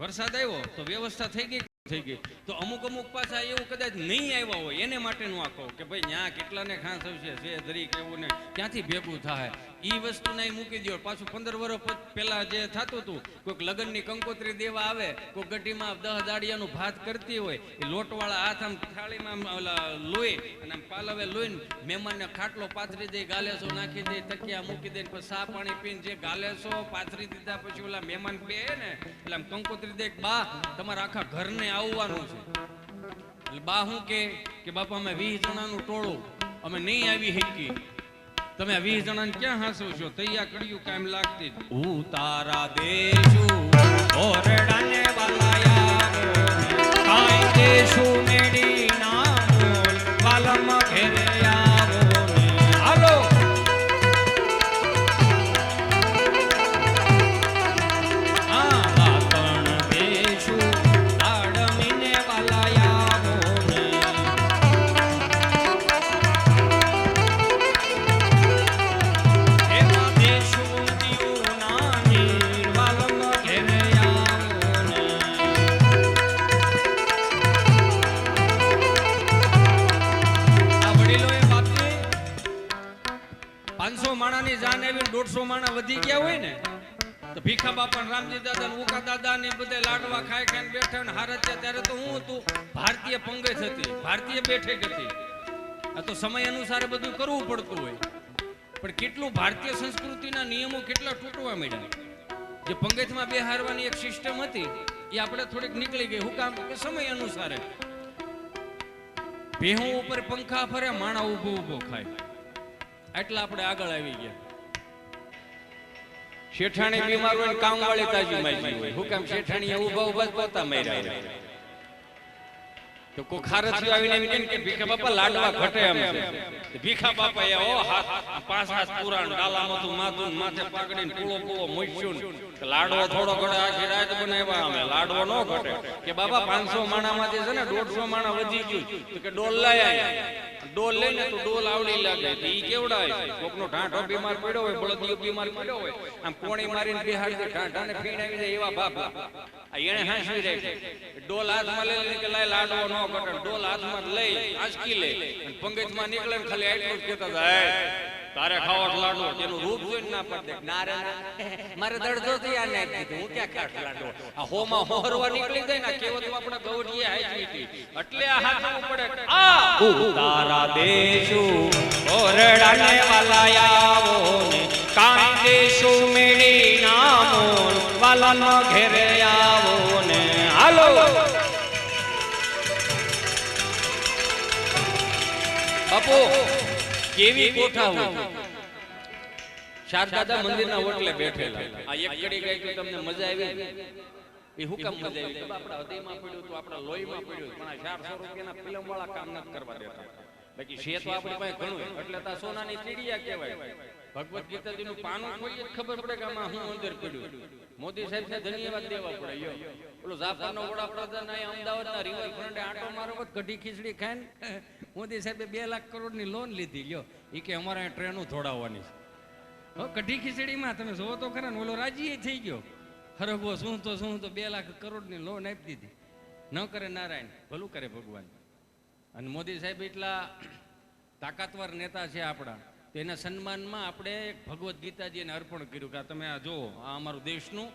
વરસાદ આવ્યો તો વ્યવસ્થા થઈ ગઈ તો અમુક પાછા એવું કદાચ નહીં આવ્યા હોય એને માટેનું આ કહું કે ભાઈ ન્યા કેટલાને ખાસ આવશે છે દરેક એવું ને ક્યાંથી ભેગું થાય એ વસ્તુ નહીં મૂકી દો. પાછું 15 વર્ષ પહેલા જે થતું હતું, કોઈક લગ્નની કંકોત્રી દેવા આવે, કોઈ ગઢીમાં 10 દાડિયાનું ભાત કરતી હોય, એ લોટવાળા હાથ આમ થાળીમાં લોહી અને આમ પાલવે લોહીને મહેમાનને ખાટલો પાથરી દે, ગાલેસો નાખી દે, તકિયા મૂકી દે, પછી સા પાણી પીને જે ગાલેસો પાથરી દીધા પછી ઓલા મહેમાન બે ને એટલે આમ કંકોત્રી દે, બા તમારા આખા ઘરને આવવાનું છે. એટલે બા શું કે બાપા અમે 20 જણાનું ટોળું અમે નહીં આવી શકી, તમે 20 જણાને ક્યાં હાંસો છો? તૈયાર કર્યું કાયમ લાગતી ઉતારા દેશુ ઓરડાને વાલાયા કાઈ દેશુ મેડી ના બોલ વાલમ ઘેરે આવો ને હાલો. આ વાતણ દેશુ આડમીને વાલાયા ને માણાની જાન આવી 150 માણા વધી ગયા હોય ને તો ભીખા બાપા રામજી દાદા ને ઉકા દાદા ને બધે લાડવા ખાઈ ખાઈને બેઠા ને હારત્યા. ત્યારે તો હું હતું ભારતીય પંગત હતી, ભારતીય બેઠક હતી. આ તો સમય અનુસાર બધું કરવું પડતું હોય, પણ કેટલું ભારતીય સંસ્કૃતિના નિયમો કેટલા તૂટવા માંડ્યા. જે પંગતમાં બેહારવાની એક સિસ્ટમ હતી એ આપણે થોડીક નીકળી ગઈ. હું કામ કે સમય અનુસારે ભેહું ઉપર પંખા ફરે, માણા ઊભો ખાય, એટલા આપણે આગળ આવી ગયા. શેઠાણી બીમાર હોય, કામવાળી તાજી માજી હોય. હું કામ શેઠાણી ઊભા પોતા માર્યા તો કોઈ ખારચી આવીને એમ કે ભીખા બાપા લાડવા ઘટે એમ છે. ભીખા બાપા એ ઓ હાથ 5 હાથ પુરાણ ડાલામાં માથું માથે પાકડીને પૂળો મોઈશું લાડવો થોડો ઘડે આખી રાત બનાવ્યા અમે. લાડવો ન ઘટે કે બાપા 500 માણામાંથી છે ને 150 માણા વધી ગયું તો કે ડોલ લાયા. ડોલ લઈને તો ડોલ આવડી લાગે ઈ કેવડાય છે. કોકનો ઢાંઢો બીમાર પડ્યો હોય, બળદિયો બીમાર પડ્યો હોય, આમ કોણી મારીને બિહાડી દે, ઢાંઢાને ફીણ આવી જાય એવા બાપા એને હાંસવી રહે છે. ડોલ હાથમાં લઈ કે લાય લાડવો ન ઘટે, ડોલ હાથમાં લઈ આંચકી લે અને પંગતમાં નીકળે ને ખાલી એટલું જ કહેતા જાય તારે ખાવો લાડવો. તેનું રૂપ જોઈને ના પડે ના રે મારે દડધો થઈ આ નાખી દીધું, હું ક્યાં ખાટ લાડવો. આ હોમાં હોરવા નીકળી જાય ને કેવત આપણે ગૌડીએ હાઈ હતી એટલે આ હાથવું પડે. આ ઉતારા દેશુ ઓરડાને વાલાયાવો ને કાઈ દેશુ મેડી નામો વાલાનો ઘેરે આવો ને હાલો. બાપુ કેવી કોઠા હોય. શારદાદા મંદિરના ઓટલે બેઠેલા. આ એક ઘડી ગઈ કે તમને મજા આવી? એ હું કામ મજા આવી? આપણા હૃદયમાં પડ્યું તો આપણા લોહીમાં પડ્યું, પણ આ 400 રૂપિયાના ફિલ્મ વાળા કામ નથી કરવા દેતા. બાકી છે તો આપણી પાસે ઘણું, એટલે તા સોનાની ચીડિયા કહેવાય. ભગવદ ગીતાજીનું પાનું ખોલીએ ખબર પડે કે આમાં હું અંદર પડ્યું. મોદી સાહેબને ધન્યવાદ દેવા પડે. યો ઓલો જાપાનનો વડાપ્રધાન અહીંયા અમદાવાદના રિવરફ્રન્ટે આંટો મારો કઢી ખીચડી ખાઈને મોદી સાહેબે 2 લાખ કરોડની લોન લીધી. લ્યો એ કે અમારે ટ્રેનો ધોડાવવાની છે. કઢી ખીચડીમાં તમે જોવો તો ખરા ને, ઓલો રાજી થઈ ગયો હરગવો શું તો 2 લાખ કરોડની લોન આપી દીધી. ન કરે નારાયણ, ભલું કરે ભગવાન. અને મોદી સાહેબ એટલા તાકાતવર નેતા છે આપણા, તેના સન્માનમાં આપણે એક ભગવદ્ ગીતાજીને અર્પણ કર્યું કે આ તમે આ જુઓ, આ અમારું દેશનું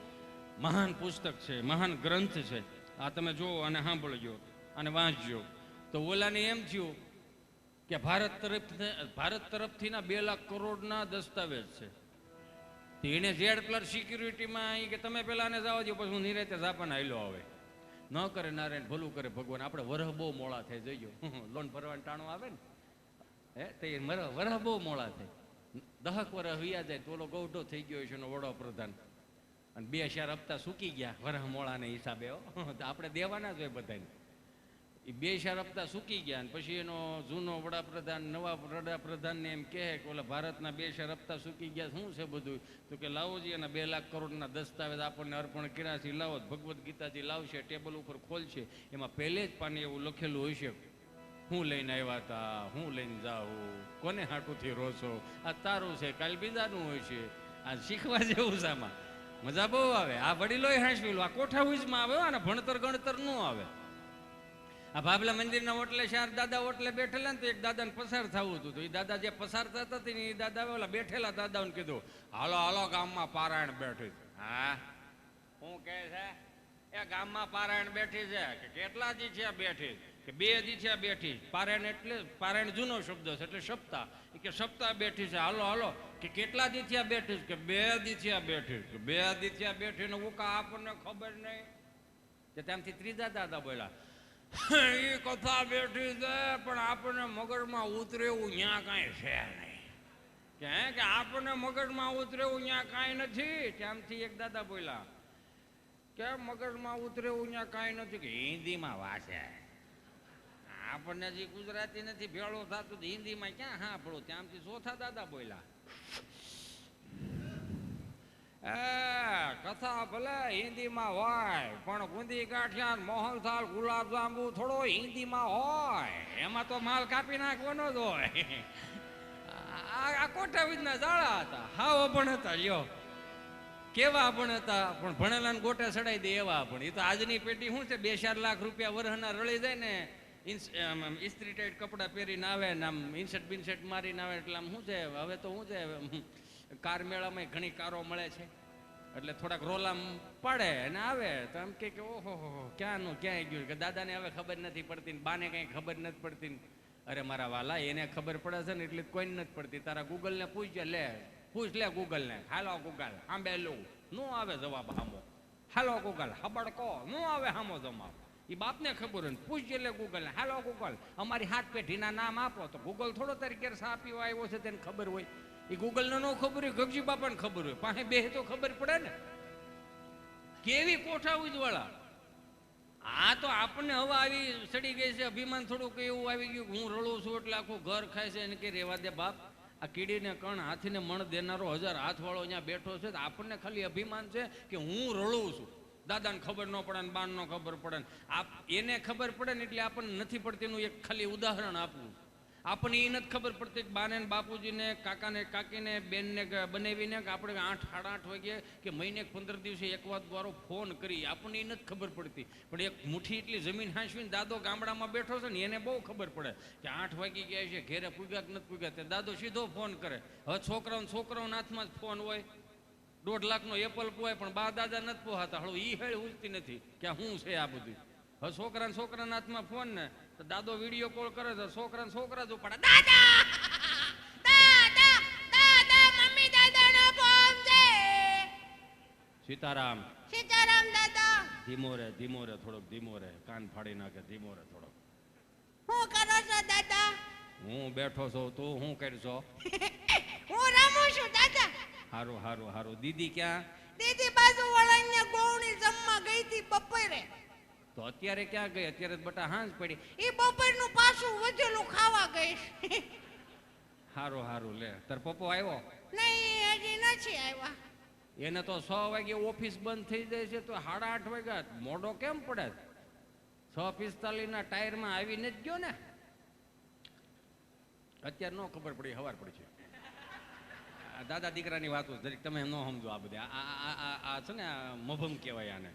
મહાન પુસ્તક છે, મહાન ગ્રંથ છે, આ તમે જુઓ અને સાંભળજો અને વાંચજો. તો ઓલાને એમ થયું કે ભારત તરફથી ના 2 લાખ કરોડના દસ્તાવેજ છે. એને Z+ સિક્યુરિટીમાં કે તમે પેલા ને જાવ દો, પછી હું નિરાતે જાપાન આવેલો આવે. ન કરે નારાયણ ભલું કરે ભગવાન. આપણે વરહ બહુ મોડા થઈ જઈએ, લોન ભરવાનું ટાણું આવે ને તે વરહ બહુ મોડા થાય. 10 વર્ષ વ્યા જાય તો ઓલો ગૌઢો થઈ ગયો છે એનો વડાપ્રધાન, અને 2-4 હપ્તા સૂકી ગયા વરહ મોડાને હિસાબે. આપણે દેવાના જ હોય બધાને. એ 2-4 હપ્તા સૂકી ગયા અને પછી એનો જૂનો વડાપ્રધાન નવા વડાપ્રધાનને એમ કહે કે ઓલા ભારતના 2-4 હપ્તા સૂકી ગયા, શું છે બધું? તો કે લાવોજી એના 2 લાખ કરોડના દસ્તાવેજ આપણને અર્પણ કર્યા છે, લાવો. ભગવદ્ ગીતાજી લાવશે, ટેબલ ઉપર ખોલશે, એમાં પહેલે જ પાને એવું લખેલું હોય છે, હું લઈને આવ્યા હતા, હું લઈને જાઉં, કોને હાટુથી રોશો, આ તારું છે, કાલ બીજાનું હોય છે. આ શીખવા જેવું છે, આમાં મજા બહુ આવે. આ વડીલોય હાંસવેલું, આ કોઠા ઉજમાં આવે, અને ભણતર ગણતર ન આવે. આ ભાભલા મંદિરના ઓટલે 4 દાદા ઓટલે બેઠેલા ને તો એક દાદાને પસાર થવું હતું. તો એ દાદા જે પસાર થતા હતા ને એ દાદા ઓલા બેઠેલા દાદાઓને કીધું, હાલો હાલો ગામમાં પારાયણ બેઠી. હા શું કહે છે? એ ગામમાં પારાયણ બેઠી છે. કે કેટલા દી છે બેઠી? કે 2 દી છે બેઠી. પારાયણ એટલે પારાયણ જૂનો શબ્દ છે એટલે સપ્તાહ. કે સપ્તાહ બેઠી છે. હાલો હાલો. કે કેટલા દી થયા બેઠી? કે 2 દી થયા બેઠી. કે 2 દી થયા બેઠી ને ઉકા આપણને ખબર નહીં. કે ત્યાંથી ત્રીજા દાદા બોલ્યા, એ કથા બેઠી છે પણ આપણને મગજમાં ઉતરે એવું ત્યાં કાંઈ છે નહીં. કે આપણને મગજમાં ઉતરે એવું ત્યાં કાંઈ નથી. ત્યાંથી એક દાદા બોલ્યા કે મગજમાં ઉતરે એવું ત્યાં કાંઈ નથી, કે હિન્દીમાં વાંચે. આપણને જે ગુજરાતી નથી ભેળું થતું હિન્દીમાં ક્યાં સાંભળું. ત્યાંથી ચોથા દાદા બોલ્યા, કથા ભલે હિન્દીમાં હોય પણ ગુંદી ગાંઠિયા મોહનથાળ ગુલાબજાંબુ થોડો હિન્દીમાં હોય, એમાં તો માલ કાપી નાખવાનો જ હોય. આ કોઠા વિજના જાળા હતા, હાવ અભણ હતા. લ્યો કેવા અભણ હતા, પણ ભણેલા ને ગોટે ચડાઈ દે એવા અભણ. એ તો આજની પેઢી શું છે, 2-4 લાખ રૂપિયા વરહના રળી જાય ને, ઇસ્ત્રી ટાઈટ કપડાં પહેરીને આવે ને આમ ઇન્સર્ટ બિન્સર્ટ મારીને આવે. એટલે આમ શું છે, હવે તો શું છે, કાર મેળામાં ઘણી કારો મળે છે એટલે થોડાક રોલામ પાડે અને આવે તો એમ કે ઓહો ક્યાંનું ક્યાંય ગયું. કે દાદાને હવે ખબર નથી પડતી, બાને કંઈ ખબર નથી પડતી. અરે મારા વાલા, એને ખબર પડે છે ને એટલે કોઈને નથી પડતી. તારા ગૂગલને પૂછ લે ગૂગલને. હાલો ગૂગલ આંબે લું નો આવે જવાબ હામો. હાલો ગૂગલ હબડકો નો આવે હામો જવાબ. એ બાપને ખબર હોય ને પૂછજે લે ગૂગલને. હાલો ગૂગલ અમારી 7 પેઢીના નામ આપો. તો ગૂગલ થોડો તરીકે સા પીવા આવ્યો છે તેને ખબર હોય. એ ગૂગલને ન ખબર હોય, ગગજી બાપાને ખબર હોય. પાસે બે તો ખબર પડે ને. કેવી કોઠા ઉજવાળા. આ તો આપણને હવે આવી સડી ગઈ છે અભિમાન, થોડુંક એવું આવી ગયું હું રડું છું એટલે આખું ઘર ખાય છે. એને કે રેવા દે બાપ, આ કીડીને કણ હાથીને મણ દેનારો 1000 હાથવાળો અહીંયા બેઠો છે. આપણને ખાલી અભિમાન છે કે હું રડું છું. દાદાને ખબર ન પડે ને બાન ન ખબર પડે ને એને ખબર પડે ને એટલે આપણને નથી પડતી. એનું એક ખાલી ઉદાહરણ આપવું. આપણને એ નથી ખબર પડતી કે બાને બાપુજીને કાકાને કાકીને બેનને બનાવીને કે આપણે 8-8:30 વાગે કે મહિને 15 દિવસે એક વાત વારો ફોન કરી. આપણને એ નથી ખબર પડતી. પણ એક મુઠ્ઠી એટલી જમીન હાંસવીને દાદો ગામડામાં બેઠો છે ને એને બહુ ખબર પડે કે 8 વાગી ગયા છે, ઘેરે પૂગ્યા કે નથી પૂગ્યા. તે દાદો સીધો ફોન કરે. હવે છોકરાઓના હાથમાં જ ફોન હોય. 1.5 લાખનો એપલ પોય પણ બા દાદા નથી પોહાતા. હળું ઈ હેળ ઉલતી નથી કે શું છે આ બધું. હવે છોકરાના હાથમાં ફોન ને તો દાદો વિડીયો કોલ કરે તો છોકરા જ ઉપાડે. દાદા દાદા દાદા મમ્મી દાદાનો ફોન છે. સીતારામ દાદા. ધીમો રે થોડોક ધીમો રે. કાન ફાડી નાખે. ધીમો રે થોડોક. હું કરો છો દાદા? હું બેઠો છું. તું શું કરશો? હું રમું છું દાદા. હારું. દીદી ક્યાં? દીદી બાજુ વળાઈને ગોવણી જમવા ગઈ હતી બપોરે. તો અત્યારે ક્યાં ગઈ? અત્યારે બટા હાંજ પડી. ઈ બપોરનું પાછું વધેલું ખાવા ગઈ. હારું લે. તાર પપ્પો આવ્યો? નહીં હજી નથી આવ્યા. એને તો 6 વાગે ઓફિસ બંધ થઈ જાય છે તો 8:30 વાગ્યા. મોડો કેમ પડે? 6:45 ના ટાયરમાં આવીને જ ગયો ને. અત્યારે ન ખબર પડી, હવાર પડી છે. દાદા દીકરાની વાતો જરીક તમે ન સમજો. આ બધી આ છે ને મભમ કહેવાય આને.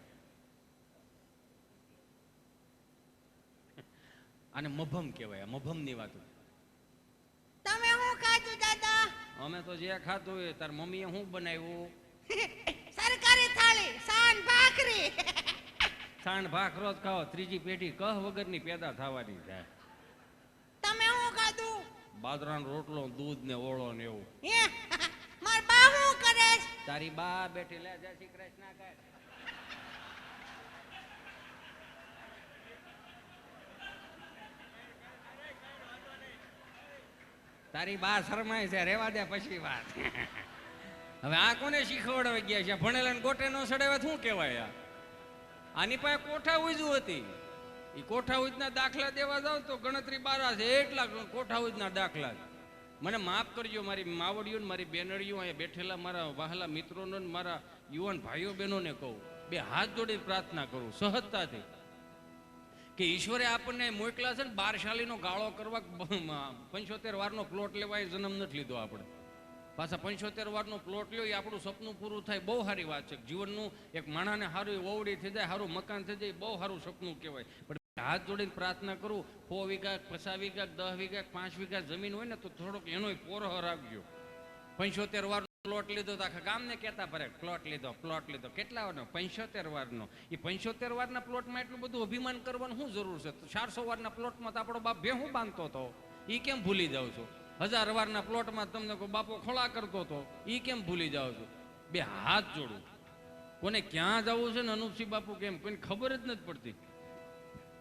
આને મભમ કહેવાય. મભમની વાતો. તમે શું ખાધું દાદા? અમે તો જે ખાધું હોય. તાર મમ્મીએ શું બનાવ્યું? સરકારી થાળી સાન ભાખરી. સાંડ ભાખ રોજ ખાઓ. ત્રીજી પેઢી કહ વગરની પેદા થવાની છે. તમે શું ખાધું? બાજરાનો રોટલો, દૂધ ને ઓળો ને એવું. માર બા શું કરે? તારી બા બેઠી લે. જય શ્રી કૃષ્ણ કહે. તારી બા શરમાય છે, રેવા દે પછી વાત. હવે આ કોને શીખવાડવા ગયા છે? ભણેલા ને ગોટે નો સડાવ્યા શું કહેવાય? આની પાસે કોઠા ઉજવું હતી. એ કોઠા ઉજના દાખલા દેવા જાવ તો ગણતરી 12 છે, એટલા કોઠા ઉજના દાખલા. મને માફ કરજો, મારી માવડીઓ ને મારી બેનડીઓ અહીંયા બેઠેલા મારા વહાલા મિત્રોને મારા યુવાન ભાઈઓ બહેનોને કહું, બે હાથ જોડી પ્રાર્થના કરું સહજતાથી કે ઈશ્વરે આપણને મોકલા છે ને 12 શાલીનો ગાળો કરવા. 75 વારનો પ્લોટ લેવા જન્મ નથી લીધો આપણે. પાછા 75 વારનો પ્લોટ લ્યો એ આપણું સપનું પૂરું થાય, બહુ સારી વાત છે. જીવનનું એક માણાને સારું ઓવડી થઈ જાય, સારું મકાન થઈ જાય, બહુ સારું સપનું કહેવાય. પણ હાથ જોડીને પ્રાર્થના કરું, 100 વીઘા 50 વીઘા 10 વીઘા 5 વીઘા જમીન હોય ને તો થોડોક એનોય પોરહ રાખજો. 75 વારનો પ્લોટ લીધો તો આખા ગામને કહેતા ફરે પ્લોટ લીધો પ્લોટ લીધો. કેટલા વારનો? 75 વારનો. એ 75 વારના પ્લોટમાં એટલું બધું અભિમાન કરવાનું શું જરૂર છે? 400 વારના પ્લોટમાં તો આપણો બાપ ભેહું બાંધતો હતો, એ કેમ ભૂલી જાવ છો? 1000 વારના પ્લોટમાં તમને કોઈ બાપો ખોળા કરતો હતો, એ કેમ ભૂલી જાવ છો? બે હાથ જોડું. કોને ક્યાં જવું છે ને અનુપસિંહ બાપુ કેમ કોઈને ખબર જ નથી પડતી.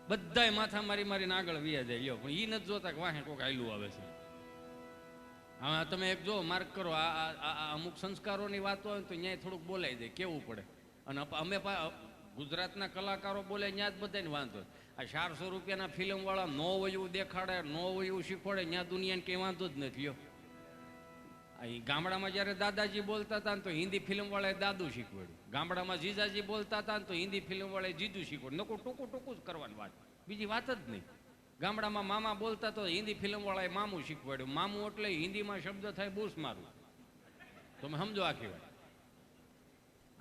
બધાય માથા મારી મારીને આગળ વ્યા જાય લ્યો, પણ એ નથી જોતા કે વાહે કોઈક આયલું આવે છે. હા, તમે એક જો માર્ક કરો, આ અમુક સંસ્કારોની વાતો હોય તો ન્યાય થોડુંક બોલાઈ જાય, કેવું પડે. અને અમે ગુજરાતના કલાકારો બોલે ત્યાં જ બધાને વાંધો. આ 400 રૂપિયાના ફિલ્મ વાળા નો વયું દેખાડે, નો વયું શીખવાડે, ત્યાં દુનિયાને કંઈ વાંધો જ નથી લ્યો. અહીં ગામડામાં જ્યારે દાદાજી બોલતા હતા ને તો હિન્દી ફિલ્મ વાળાએ દાદુ શીખવાડ્યું. ગામડામાં જીજાજી બોલતા હતા ને તો હિન્દી ફિલ્મ વાળાએ જીજુ શીખવાડ્યું. નકું ટૂંકું ટૂંકું જ કરવાની વાત, બીજી વાત જ નહીં. ગામડામાં મામા બોલતા તો હિન્દી ફિલ્મ વાળાએ મામું શીખવાડ્યું. મામું એટલે હિન્દીમાં શબ્દ થાય બૂસ મારું. તમે સમજો આખી વાત.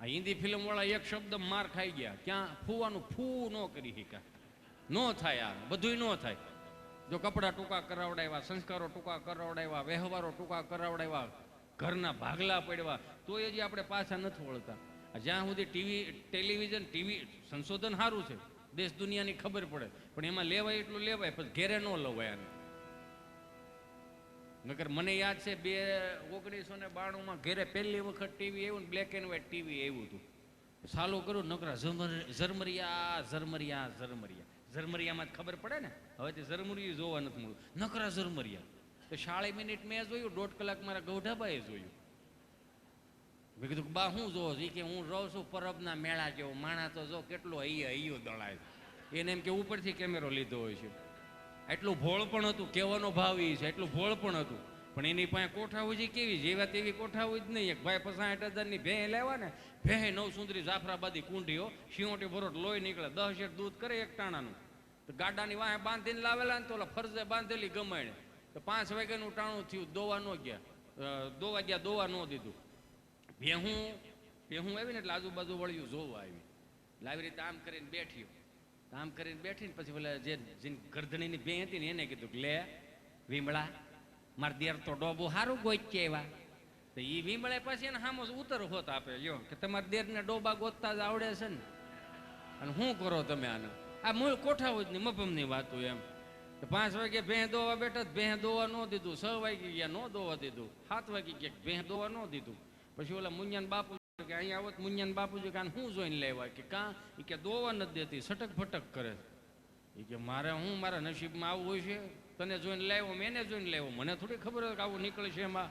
આ હિન્દી ફિલ્મ વાળા એક શબ્દ માર ખાઈ ગયા, ક્યાં ફૂવાનું ફૂ ન કરી શીખ્યા. નો થાય, આ બધું ન થાય. જો કપડા ટૂંકા કરાવડાવ્યા, સંસ્કારો ટૂંકા કરાવડાવ્યા, વ્યવહારો ટૂંકા કરાવડાવ્યા, ઘરના ભાગલા પડ્યા, તો એ જે આપણે પાછા નથી વળતા. જ્યાં સુધી ટેલિવિઝન ટીવી સંશોધન સારું છે, દેશ દુનિયાની ખબર પડે, પણ એમાં લેવાય એટલું લેવાય, પછી ઘેરે ન લવાય. નકર મને યાદ છે 1992માં ઘેરે પહેલી વખત ટીવી આવ્યું ને, બ્લેક એન્ડ વ્હાઈટ ટીવી આવ્યું હતું. ચાલુ કરું, નકરા ઝરમરિયા ઝરમરિયા ઝરમરિયા. ઝરમરિયામાં જ ખબર પડે ને, હવે તે ઝરમરિયું જોવા નથી મળ્યું, નકરા ઝરમરિયા. તો 40 મિનિટ મેં જોયું, 1.5 કલાક મારા ગૌઢાબાએ જોયું. મેં કીધું બા શું જોવો છો? કે હું રહું છું પરબના મેળા જેવો, માણા તો જો કેટલો હૈયો દળાય. એને એમ કે ઉપરથી કેમેરો લીધો હોય છે. એટલું ભોળ પણ હતું, કહેવાનો ભાવ એ છે, એટલું ભોળ પણ હતું. પણ એની પાસે કોઠા હોય કેવી જેવા તેવી કોઠા હોય જ નહીં. એક ભાઈ 65,000ની ભેં લેવા ને, ભેં 9 સુંદરી જાફરાબાદી કુંડીઓ, શિયોટી ભરોટ લોહી નીકળે, 10 શેર દૂધ કરે એક ટાણાનું. તો ગાડાની વાહે બાંધીને લાવેલા ને તો ઓલા ફરજે બાંધેલી ગમાણે. તો 5 વાગ્યાનું ટાણું થયું, દોવા ન ગયા, દોવા ન દીધું. ભેહું આવી ને એટલે આજુબાજુ વળ્યું જોવા આવી. આવી રીતે આમ કરીને બેઠી, આમ કરીને બેઠી ને પછી પેલા જે ગરધણીની ભેં હતી ને એને કીધું લે વીમળા, માર દેર તો ડોબો સારું ગોચે એવા. તો એ વીમળે પછી એને સામો ઉત્તર હોત આપે, લ્યો કે તમારા દેરને ડોબા ગોતતા જ આવડે છે ને, અને શું કરો તમે આને? આ મૂળ કોઠા હોય ને મફમની વાતો એમ. તો 5 વાગે ભેં દોવા બેઠા, ભેં દોવા ન દીધું. 6 વાગે ગયા, ન દોવા દીધું. 7 વાગે ગયા, ભેં દોવા ન દીધું. પછી ઓલા મુંજાન બાપુ કે અહીંયા આવત, મુંજાન બાપુજી કાન શું જોઈને લેવાય? કે કાં? એ કે દોવા નથી દેતી, સટક ફટક કરે. એ કે મારે હું મારા નસીબમાં આવું હોય છે? તને જોઈને લાવ્યો, મેં એને જોઈને લાવ્યો, મને થોડી ખબર હોય કે આવું નીકળે છે એમાં.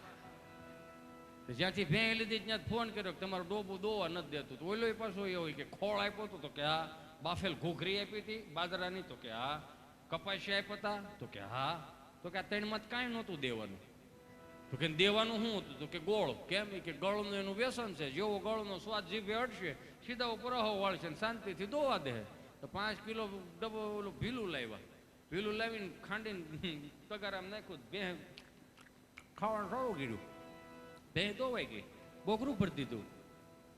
જ્યાંથી ભેં લીધી ત્યાં ફોન કર્યો કે તમારું ડોબું દોવા નથી દેતું. તો ઓલો પાછો એ હોય કે ખોળ આપ્યો હતો? તો કે હા. બાફેલ ઘૂઘરી આપી હતી બાજરાની? તો કે હા. કપાસી આપ્યા હતા? તો કે હા. તો કે આ 3 કાંઈ નહોતું દેવાનું. તો કે દેવાનું શું હતું? તો કે ગોળ. કેમ? કે ગળનું એનું વ્યસન છે, જેવો ગળનો સ્વાદ જીભે અડશે સીધા ઉપર વાળશે ને શાંતિથી દોવા દે. તો 5 કિલો ડબ્બો ઓલું ભીલું લાવ્યા. ભીલું લાવીને ખાંડીને તગારામાં નાખ્યું, ભેં ખાવાનું સારું કર્યું, ભેં દોવાઈ ગઈ, બોકરું ભરી દીધું.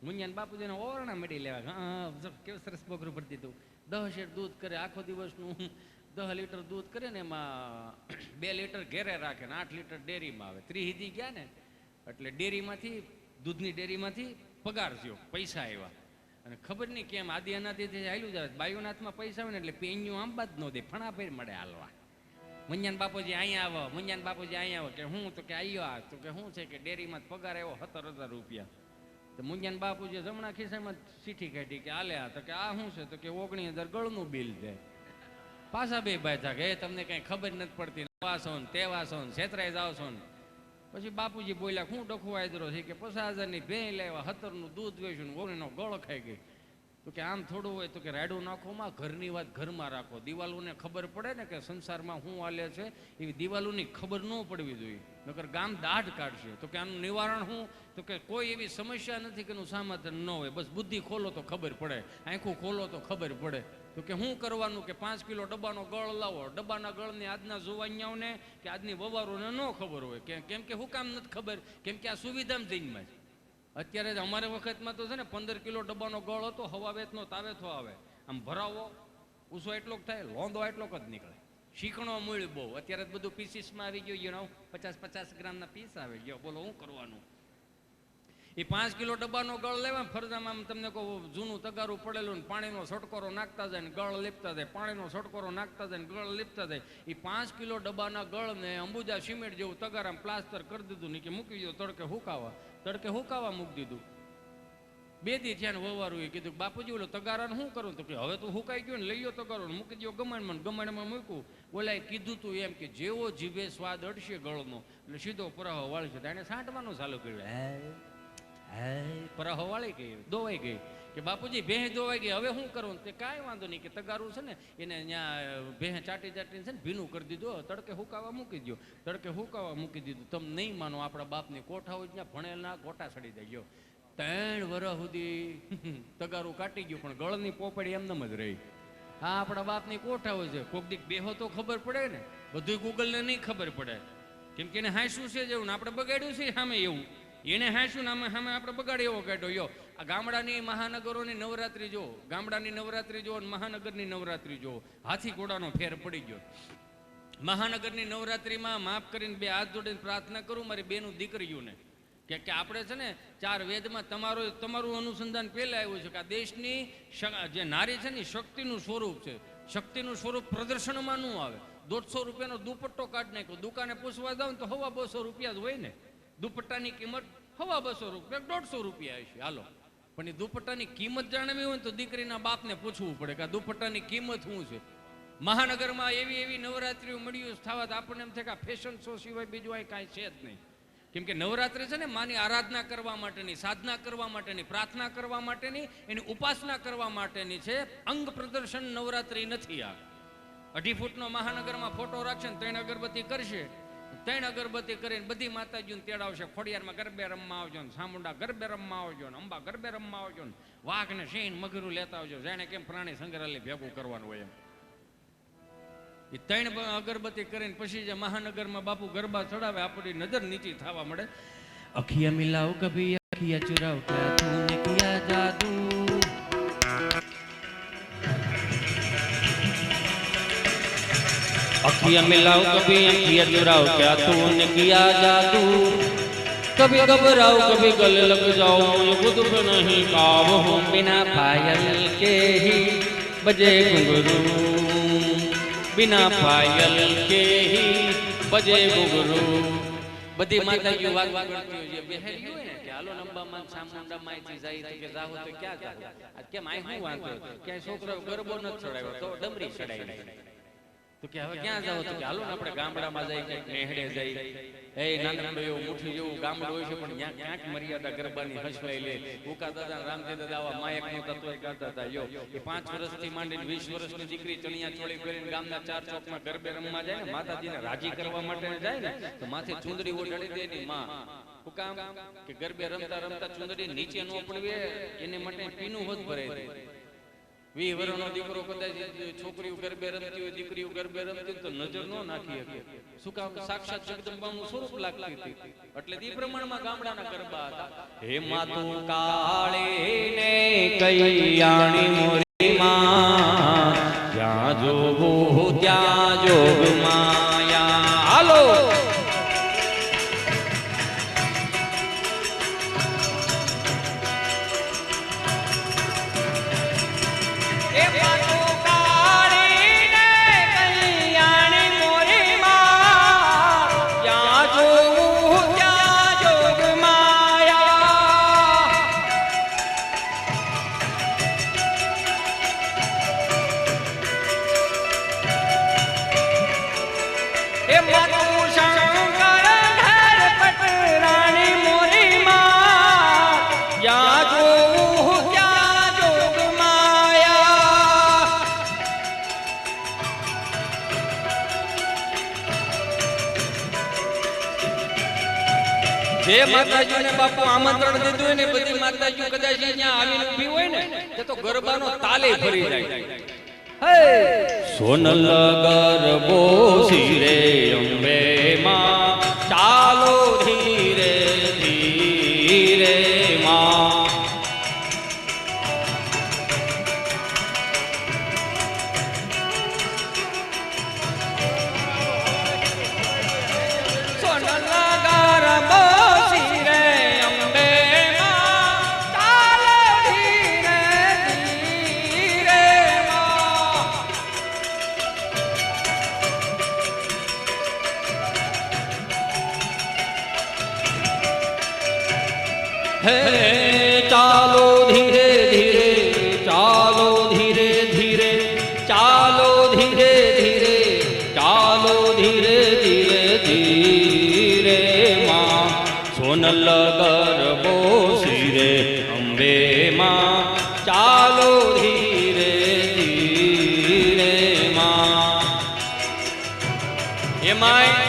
મુંજાન બાપુજીને ઓરણા મળી લેવા, હા કેવું સરસ બોકરું ભરી દીધું. 10 શેર દૂધ કરે, આખો દિવસનું 10 લીટર દૂધ કરે ને એમાં 2 લીટર ઘેરે રાખે ને 8 લીટર ડેરીમાં આવે. ત્રિહિદી ગયા ને એટલે ડેરીમાંથી, દૂધની ડેરીમાંથી પગાર થયો, પૈસા આવ્યા. અને ખબર નહીં કેમ આદિ અનાદિથી હાલ્યું જાય. બાયુના હાથમાં પૈસા આવે ને એટલે પેન્યું આંબા જ ન દે, ફણા ફેર મળે હાલવા. મુંજાન બાપુજી અહીંયા આવો, મુંજાન બાપુજી અહીંયા આવો. કે હું? તો કે આવ્યો આ. તો કે શું છે? કે ડેરીમાં પગાર આવ્યો 17,000 રૂપિયા. તો મુંજાન બાપુજી જમણા ખિસ્સામાં ચીઠી કાઢી કે આલે આ. તો કે આ શું છે? તો કે 19,000 ગળનું બિલ છે. પાછા બે ભાઈ થા કે તમને કઈ ખબર નથી પડતી. વાસો ને તેવા છો ને છેતરાઈ જાવ છો ને. પછી બાપુજી બોલ્યા હું ડખો આદરો છે કે 50,000ની ભેં લેવા 17નું દૂધ વેચ્યું ને ઓગણીનો ગળ ખાઈ ગઈ. તો કે આમ થોડું હોય તો કે રાડું નાખો માં, ઘરની વાત ઘરમાં રાખો. દિવાલોને ખબર પડે ને કે સંસારમાં શું હાલે છે, એવી દિવાલોની ખબર ન પડવી જોઈએ, નકર ગામ દાઢ કાઢશે. તો કે આનું નિવારણ શું? તો કે કોઈ એવી સમસ્યા નથી કે એનું સમાધાન ન હોય, બસ બુદ્ધિ ખોલો તો ખબર પડે, આંખું ખોલો તો ખબર પડે. તો કે શું કરવાનું? કે 5 કિલો ડબ્બાનો ગળ લાવો. ડબ્બાના ગળને આજના જુવાનિયાઓને કે આજની વવારોને ન ખબર હોય. કેમ કે શું કામ નથી ખબર? કેમ કે આ સુવિધામાં જઈનમાં જ. અત્યારે અમારે વખતમાં તો છે ને 15 કિલો ડબ્બાનો ગળ હતો, હવા વેતનો તાવેથો આવે, આમ ભરાવો ઉસો એટલો જ થાય, લોંદો એટલો જ નીકળે. શીખણો મૂળ બહુ. અત્યારે બધું પીસીસમાં આવી ગયું, 50-50 ગ્રામના પીસ આવી ગયો. બોલો શું કરવાનું? એ 5 કિલો ડબ્બાનો ગળ લેવા ફરજામાં તમને કહું જૂનું તગારું પડેલું ને પાણીનો છટકોરો નાખતા જાય ને ગળ લીપતા જાય, પાણીનો છટકોરો નાખતા જાય ને ગળ લીપતા જાય. એ 5 કિલો ડબ્બાના ગળને અંબુજા સિમેન્ટ જેવું તગારામાં પ્લાસ્ટર કરી દીધું ને કે મૂકી દીધું તડકે હુકાવા મૂકી દીધું. 2 દી થયા ને વવારું એ કીધું બાપુજી ઓલો તગારાને શું કરું? તો કે હવે તો હુકાઈ ગયો ને લઈ ગયો તગારો મૂકી દો ગમાણમાં મૂક્યું. ઓલા કીધું તું એમ કે જેવો જીભે સ્વાદ અડશે ગળનો એટલે સીધો પરાહો વાળશે. એને છાંટવાનું ચાલુ કર્યું. પરાહો વાળી ગઈ, દોવાઈ ગઈ કે બાપુજી ભેં દોવાઈ ગઈ, હવે શું કરવું? તે કાંઈ વાંધો નહીં કે તગારું છે ને એને ત્યાં ભેં ચાટીને છે ને ભીનું કરી દીધું, તડકે હુકાવા મૂકી દો. તડકે હુકાવા મૂકી દીધું. તમે નહીં માનો, આપણા બાપની કોઠા હોય ત્યાં ભણેલના ગોટા સડી જાય ગયો. 3 વર્ષ સુધી તગારું કાટી ગયું પણ ગળની પોપડી એમનેમ જ રહી. હા, આપણા બાપની કોઠા હોય છે. કોક દીક બેહો તો ખબર પડે ને, બધું ગૂગલને નહીં ખબર પડે. કેમ કે એને હાંસું છે જેવું ને આપણે બગાડ્યું છે સામે એવું. એને હાંસું ને સામે આપણે બગાડી એવો કાઢ્યો. યો આ ગામડાની મહાનગરોની નવરાત્રી જો, ગામડાની નવરાત્રી જો, મહાનગરની નવરાત્રી જો, હાથી ઘોડાનો ફેર પડી ગયો. મહાનગરની નવરાત્રીમાં માફ કરીને 2 હાથ જોડીને પ્રાર્થના કરું મારી બેનું દીકરીઓને કે આપણે છે ને 4 વેદમાં તમારું અનુસંધાન પહેલા આવ્યું છે કે આ દેશની જે નારી છે ને શક્તિનું સ્વરૂપ છે. શક્તિનું સ્વરૂપ પ્રદર્શનમાં ન આવે. 150 રૂપિયાનો દુપટ્ટો કાઢી નાખ્યો, દુકાને પૂછવા જાવ તો 250 રૂપિયા જ હોય ને. દુપટ્ટાની કિંમત 250 રૂપિયા, 150 રૂપિયા હશે. હાલો, પણ એ દુપટ્ટાની કિંમત જાણવી હોય ને તો દીકરીના બાપને પૂછવું પડે કે આ દુપટ્ટાની કિંમત શું છે. મહાનગરમાં એવી નવરાત્રીઓ મળ્યું થવા આપણને એમ થાય કે આ ફેશન શો સિવાય બીજું અહીં કાંઈ છે જ નહીં. કેમ કે નવરાત્રી છે ને માની આરાધના કરવા માટેની, સાધના કરવા માટેની, પ્રાર્થના કરવા માટેની, એની ઉપાસના કરવા માટેની છે. અંગ પ્રદર્શન નવરાત્રી નથી. આ 2.5 ફૂટનો મહાનગરમાં ફોટો રાખશે ને 3 અગરબત્તી કરશે, 3 અગરબત્તી કરીને બધી માતાજીઓને તેડાવશે. ખોડિયારમાં ગરબે રમવા આવજો ને, સામુંડા ગરબે રમવા આવજો ને, અંબા ગરબે રમવા આવજો ને, વાઘ ને સિંહ મગરું લેતા આવજો. જાણે કેમ પ્રાણી સંગ્રહાલય ભેગું કરવાનું હોય એમ. એ 3 અગરબત્તી કરીને પછી જે મહાનગરમાં બાપુ ગરબા ચડાવે આપણી નજર નીચી થવા મળે. અખિયા મિલાવ કભી અખિયા ચુરાવ ક્યા તૂને કિયા જાદુ, अखियाँ मिलाओ कभी अखियाँ चुराओ क्या तूने किया जादू, कभी घबराओ कभी गले लग जाओ मुझे खुद पे नहीं काबू हूँ, बिना पायल के ही बजे घुंघरू, बिना पायल के ही बजे घुंघरू. બધી માતાજીઓ વાત કરતી હોય બેહેલી હોય ને કે હાલો નંબામાં સામુંડા માઈથી જાય તો કે જાવ તો ક્યાં જાવ, આ કેમ આય હું વાંધો ક્યાંય છોકરો ગરબો ન ચડાવ્યો તો ડમરી ચડાવી તો કે હવે ક્યાં જાવ તો કે હાલો ને આપણે ગામડામાં જઈ કે નેહડે જઈ. એ નાનકડો એવો મુઠ્ઠી જેવું ગામડું હોય છે પણ ત્યાં ક્યાંક મર્યાદા ગરબાની હસવાઈ લે. ઉકા દાદા રામજી દાદા આવા માયક નો તત્વ કરતા હતા. યો એ 5 વર્ષથી માંડીને 20 વર્ષની દીકરી ચણિયા ચોળી કરીને ગામના 4 ચોકમાં ગરબે રમવા જાય ને, માતાજીને રાજી કરવા માટે જાય ને તો માથે ચુંદડી ઓઢાડી દે ની માં. શું કામ? કે ગરબે રમતા રમતા ચુંદડી નીચે ન પડવે એને માટે પીનું હોત ભરાય. 20 વર્ષનો દીકરો કદાચ છોકરીઓ ગરબે રમતી હોય, દીકરીઓ ગરબે રમતી તો નજર ન નાખી શકે. શું કામ? સાક્ષાત જગદંબાનું સ્વરૂપ લાગતી હતી. એટલે એ પ્રમાણમાં ગામડાના ગરબા હતા. હે માતું કાળી ને કૈયાણી મોરી માં, જ્યાં જોગું ત્યાં જોગ માયા. હાલો એ જે માતાજીને બાપુ આમંત્રણ દીધું હોય ને બધી માતાજીઓ કદાચ અહીંયા આવીને ઊભી હોય ને તે તો ગરબાનો તાલે ફરી જાય. હે સોનલ ગરબો શિરે અંબે માં ચાલો ધીરે ધીરે માં. હે ચાલો ધીરે ધીરે ચાલો ધીરે ધીરે ચાલો ધીરે ધીરે ચાલો ધીરે ધીરે ધીરે માં સોનલ ગરબો શિરે અંબે માં ચાલો ધીરે ધીરે માં. એમાંય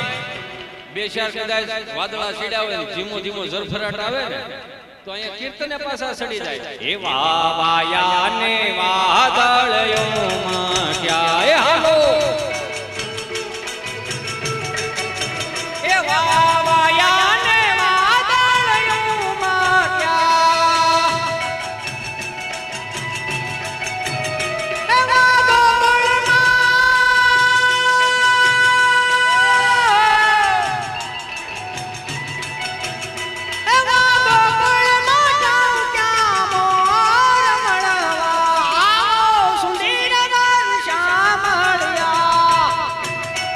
બે ચાર કદાચ વાદળા સીડા હોય ધીમો ધીમો ઝરફરાટ આવે ને તો અહીંયા કીર્તને પાછા સડી જાય. એવા વાયા ને વાદળયોમાં ક્યાંય હાલો